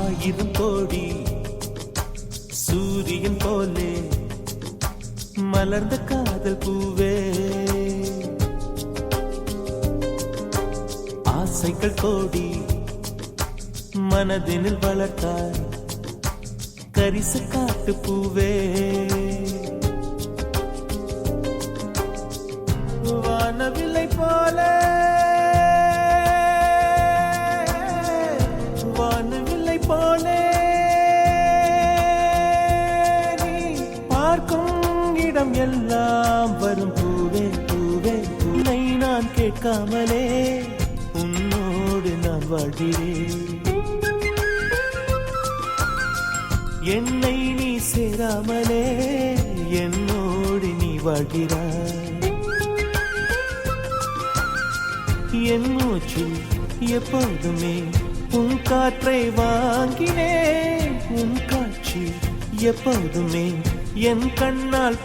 ஆயிரம் கோடி சூரியன் போலே மலர்ந்த காதல் பூவே, ஆசைகள் கோடி மனதினில் வளர்த்தாய் கரிச காட்டு பூவே. வானவில்லை போல வானவில்லை போலே நீ பார்க்கும் இடம் எல்லாம் வரும் பூவே பூவே. உன்னை நான் கேட்காமலே உன்னோடு நான் வாழ்கிறேன். என்னை நீ சேராமலே என்னோடு நீ வாழ்கிறாய். என் மூச்சில் எப்போதுமே உன் காற்றை வாங்கினேன். உன் காட்சி எப்போதுமே என் கண்ணால்